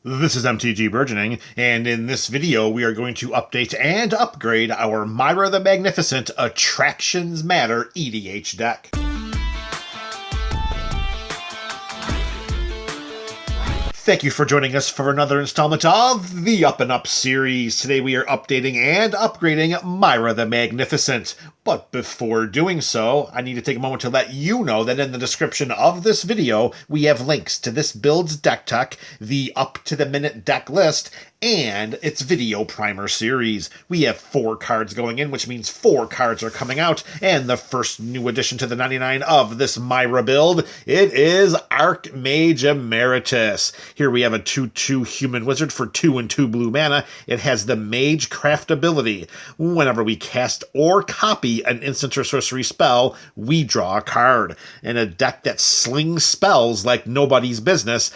This is MTG Burgeoning, and in this video we are going to update and upgrade our Myra the Magnificent Attractions Matter EDH deck. Thank you for joining us for another installment of the Up and Up series. Today we are updating and upgrading Myra the Magnificent. But before doing so, I need to take a moment to let you know that in the description of this video, we have links to this build's deck tech, the up-to-the-minute deck list, and its video primer series. We have 4 cards going in, which means 4 cards are coming out, and the first new addition to the 99 of this Myra build, it is Archmage Emeritus. Here we have a 2/2 human wizard for 2 and 2 blue mana. It has the Mage Craft ability. Whenever we cast or copy an instant or sorcery spell, we draw a card. In a deck that slings spells like nobody's business,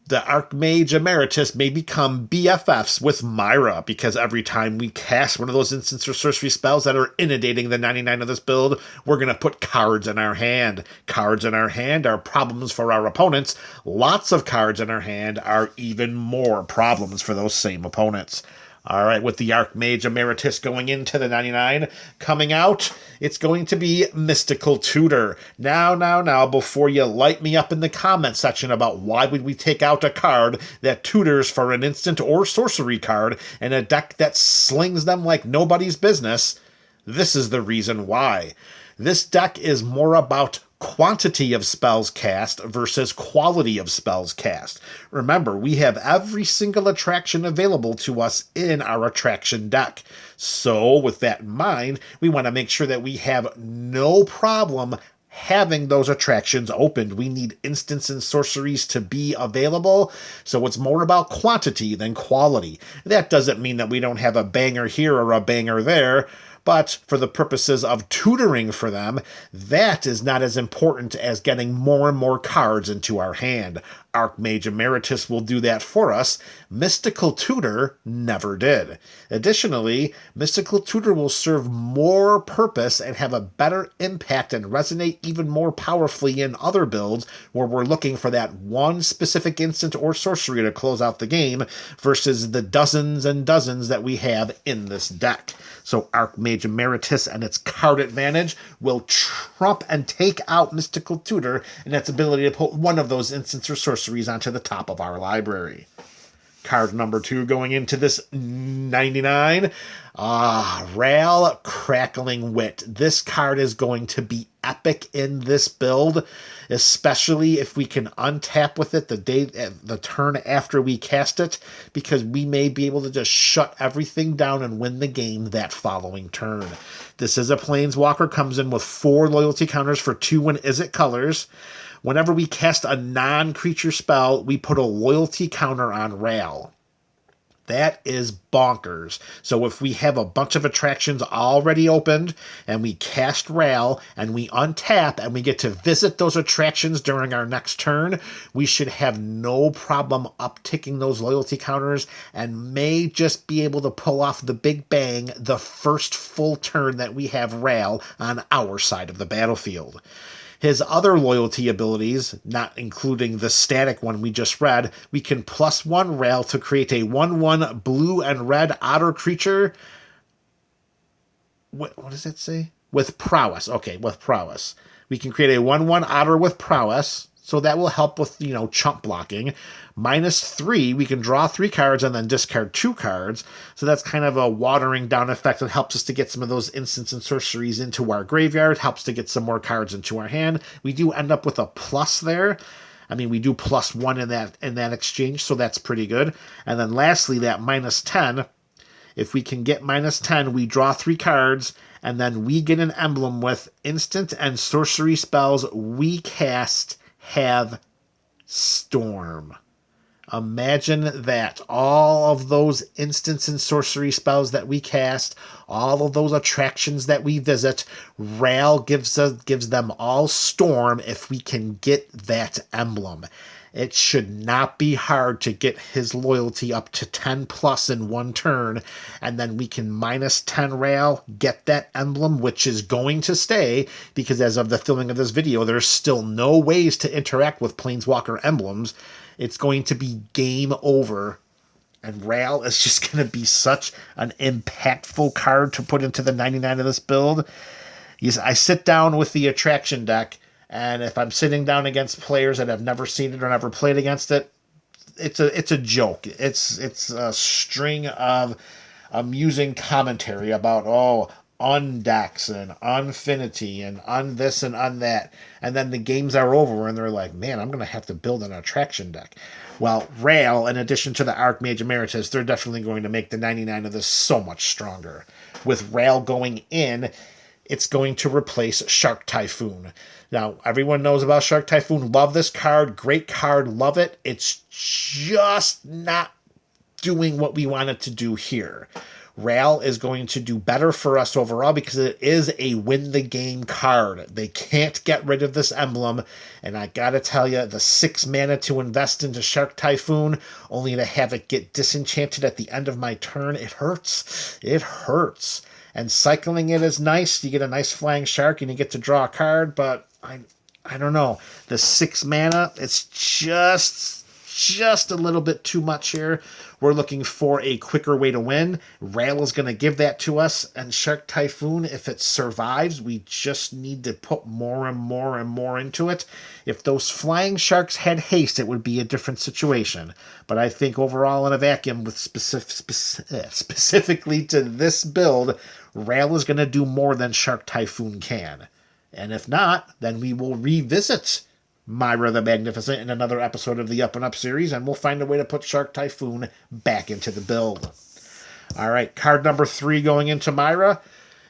the Archmage Emeritus may become BFFs with Myra, because every time we cast one of those instants or sorcery spells that are inundating the 99 of this build, we're going to put cards in our hand. Cards in our hand are problems for our opponents. Lots of cards in our hand are even more problems for those same opponents. All right, with the Archmage Emeritus going into the 99, coming out, it's going to be Mystical Tutor. Now, before you light me up in the comment section about why would we take out a card that tutors for an instant or sorcery card in a deck that slings them like nobody's business, this is the reason why. This deck is more about quantity of spells cast versus quality of spells cast. Remember, we have every single attraction available to us in our attraction deck. So, with that in mind, we want to make sure that we have no problem having those attractions opened. We need instants and sorceries to be available, so it's more about quantity than quality. That doesn't mean that we don't have a banger here or a banger there, but for the purposes of tutoring for them, that is not as important as getting more and more cards into our hand. Archmage Emeritus will do that for us. Mystical Tutor never did. Additionally, Mystical Tutor will serve more purpose and have a better impact and resonate even more powerfully in other builds where we're looking for that one specific instant or sorcery to close out the game versus the dozens and dozens that we have in this deck. So Archmage Emeritus and its card advantage will trump and take out Mystical Tutor and its ability to put one of those instants or sorceries onto the top of our library. Card number 2 going into this 99. Ral Crackling Wit. This card is going to be epic in this build, especially if we can untap with it the turn after we cast it, because we may be able to just shut everything down and win the game that following turn. This is a Planeswalker, comes in with 4 loyalty counters for 2 and Izzet colors. Whenever we cast a non-creature spell, we put a loyalty counter on Ral. That is bonkers. So if we have a bunch of attractions already opened and we cast Ral and we untap and we get to visit those attractions during our next turn, we should have no problem upticking those loyalty counters and may just be able to pull off the big bang the first full turn that we have Ral on our side of the battlefield. His other loyalty abilities, not including the static one we just read, we can +1 Ral to create a 1/1 blue and red otter creature. What does it say? With prowess. Okay, with prowess. We can create a 1/1 otter with prowess. So that will help with, chump blocking. -3, we can draw 3 cards and then discard 2 cards. So that's kind of a watering down effect that helps us to get some of those instants and sorceries into our graveyard, helps to get some more cards into our hand. We do end up with a plus there. I mean, we do +1 in that exchange, so that's pretty good. And then lastly, that -10. If we can get -10, we draw 3 cards, and then we get an emblem with instant and sorcery spells we cast have Storm. Imagine that. All of those instants and sorcery spells that we cast, all of those attractions that we visit, Ral gives them all Storm if we can get that emblem. It should not be hard to get his loyalty up to 10 plus in one turn, and then we can -10 Ral, get that emblem, which is going to stay, because as of the filming of this video, there's still no ways to interact with Planeswalker emblems. it's going to be game over. And Ral is just going to be such an impactful card to put into the 99 of this build. I sit down with the attraction deck, and if I'm sitting down against players that have never seen it or never played against it, it's a joke. It's a string of amusing commentary about undecks and unfinity and on this and on that, and then the games are over and they're like, man, I'm gonna have to build an attraction deck. Well, Ral, in addition to the Archmage Emeritus, they're definitely going to make the 99 of this so much stronger. With Ral going in, it's going to replace Shark Typhoon. Now, everyone knows about Shark Typhoon. Love this card. Great card. Love it. It's just not doing what we want it to do here. Ral is going to do better for us overall because it is a win-the-game card. They can't get rid of this emblem, and I gotta tell you, the 6 mana to invest into Shark Typhoon, only to have it get disenchanted at the end of my turn, it hurts. It hurts. And cycling it is nice. You get a nice flying shark, and you get to draw a card, but I don't know. The 6 mana, it's just a little bit too much here. We're looking for a quicker way to win. Ral is going to give that to us, and Shark Typhoon, if it survives, we just need to put more and more and more into it. If those flying sharks had haste, it would be a different situation. But I think overall in a vacuum, with specifically to this build, Ral is going to do more than Shark Typhoon can. And if not, then we will revisit Myra the Magnificent in another episode of the Up and Up series, and we'll find a way to put Shark Typhoon back into the build. All right, card number 3 going into Myra.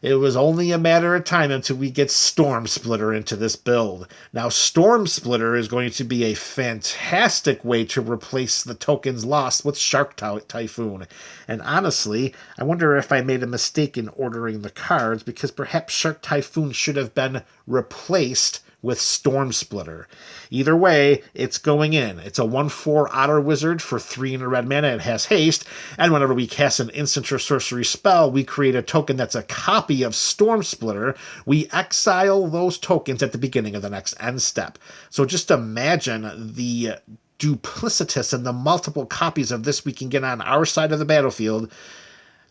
It was only a matter of time until we get Storm Splitter into this build. Now, Storm Splitter is going to be a fantastic way to replace the tokens lost with Shark Typhoon. And honestly, I wonder if I made a mistake in ordering the cards, because perhaps Shark Typhoon should have been replaced with Storm Splitter. Either way, it's going in. It's a 1/4 Otter Wizard for 3 and a red mana. It has haste, and whenever we cast an instant or sorcery spell, we create a token that's a copy of Storm Splitter. We exile those tokens at the beginning of the next end step. So just imagine the duplicitous and the multiple copies of this we can get on our side of the battlefield.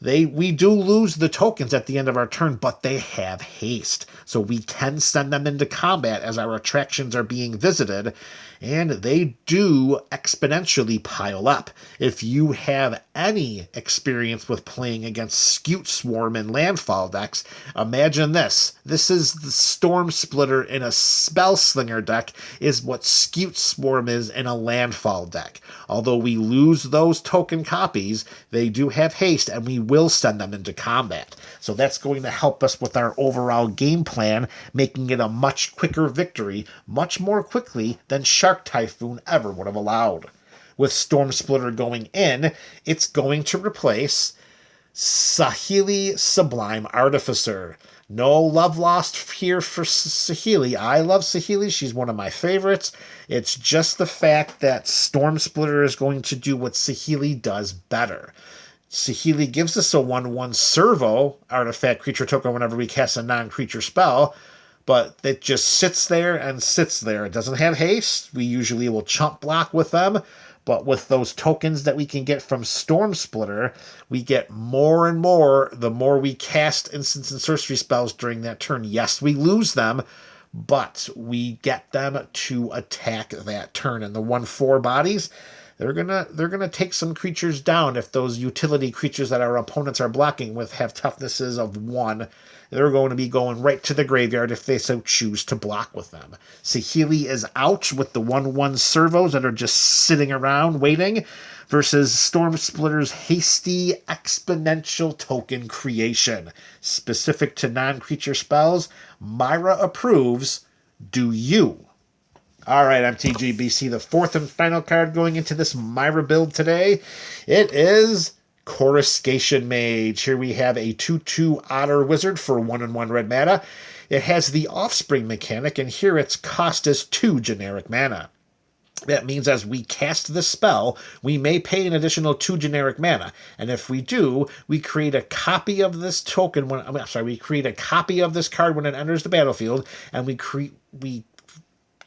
We do lose the tokens at the end of our turn, but they have haste. So we can send them into combat as our attractions are being visited, and they do exponentially pile up. If you have any experience with playing against Scute Swarm and Landfall decks, imagine this. This is the Storm Splitter in a Spellslinger deck is what Scute Swarm is in a Landfall deck. Although we lose those token copies, they do have haste, and we will send them into combat. So that's going to help us with our overall game plan, making it a much quicker victory, much more quickly than Shark Typhoon ever would have allowed. With Storm Splitter going in, it's going to replace Saheeli Sublime Artificer. No love lost here for Saheeli. I love Saheeli. She's one of my favorites. It's just the fact that Storm Splitter is going to do what Saheeli does better. Saheeli gives us a 1/1 servo artifact creature token whenever we cast a non-creature spell, but it just sits there and sits there. It doesn't have haste. We usually will chump block with them, but with those tokens that we can get from Storm Splitter, we get more and more the more we cast instants and sorcery spells during that turn. Yes, we lose them, but we get them to attack that turn. And the 1/4 bodies, they're gonna take some creatures down. If those utility creatures that our opponents are blocking with have toughnesses of 1, they're going to be going right to the graveyard if they so choose to block with them. Saheeli is out with the 1/1 servos that are just sitting around waiting, versus Storm Splitter's hasty exponential token creation. Specific to non-creature spells, Myra approves. Do you? All right, MTGBC, the 4th and final card going into this Myra build today. It is Coruscation Mage. Here we have a 2/2 Otter Wizard for 1 and 1 red mana. It has the Offspring mechanic, and here its cost is 2 generic mana. That means as we cast the spell, we may pay an additional 2 generic mana. And if we do, we create a copy of this token we create a copy of this card when it enters the battlefield, and we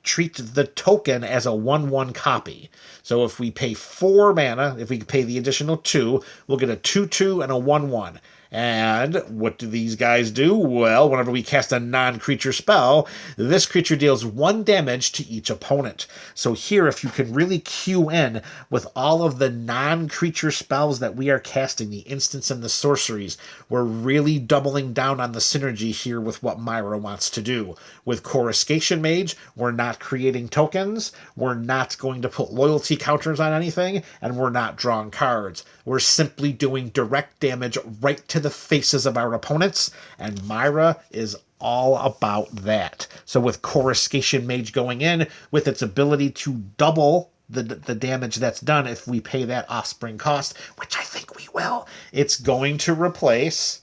treat the token as a 1/1 copy. So if we pay 4 mana, if we pay the additional 2, we'll get a 2/2 and a 1/1. And what do these guys do? Well, whenever we cast a non-creature spell, this creature deals 1 damage to each opponent. So here, if you can really cue in with all of the non-creature spells that we are casting, the instants and the sorceries, we're really doubling down on the synergy here with what Myra wants to do. With Coruscation Mage, we're not creating tokens, we're not going to put loyalty counters on anything, and we're not drawing cards. We're simply doing direct damage right to the faces of our opponents, and Myra is all about that. So with Coruscation Mage going in, with its ability to double the damage that's done if we pay that Offspring cost, which I think we will, it's going to replace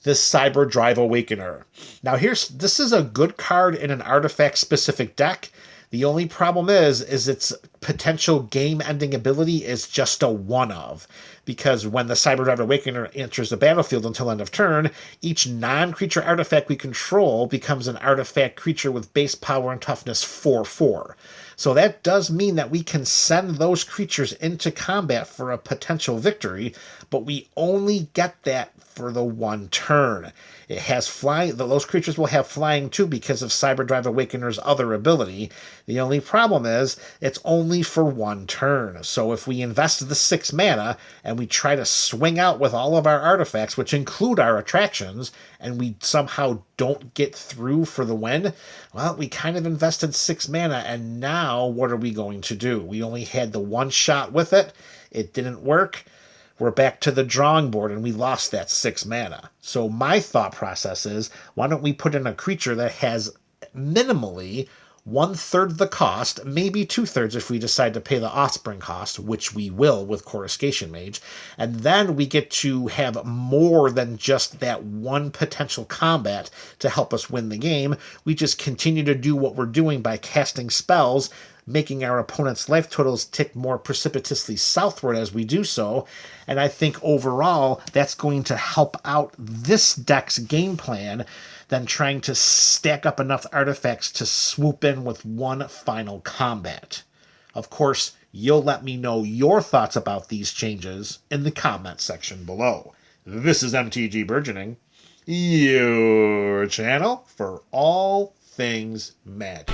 this Cyber Drive Awakener. Now this is a good card in an artifact-specific deck. The only problem is its potential game-ending ability is just a 1-of, because when the Cyber Drive Awakener enters the battlefield until end of turn, each non-creature artifact we control becomes an artifact creature with base power and toughness 4/4. So that does mean that we can send those creatures into combat for a potential victory, but we only get that for the 1 turn. It has flying. Those creatures will have flying too because of Cyber Drive Awakener's other ability. The only problem is it's only for 1 turn. So if we invest the 6 mana and we try to swing out with all of our artifacts, which include our attractions, and we somehow don't get through for the win, well, we kind of invested 6 mana, and now what are we going to do? We only had the 1 shot with it. It didn't work. We're back to the drawing board, and we lost that 6 mana. So my thought process is, why don't we put in a creature that has minimally 1/3 the cost, maybe 2/3 if we decide to pay the Offspring cost, which we will with Coruscation Mage, and then we get to have more than just that 1 potential combat to help us win the game. We just continue to do what we're doing by casting spells, making our opponent's life totals tick more precipitously southward as we do so, and I think overall that's going to help out this deck's game plan than trying to stack up enough artifacts to swoop in with 1 final combat. Of course, you'll let me know your thoughts about these changes in the comment section below. This is MTG Burgeoning, your channel for all things Magic.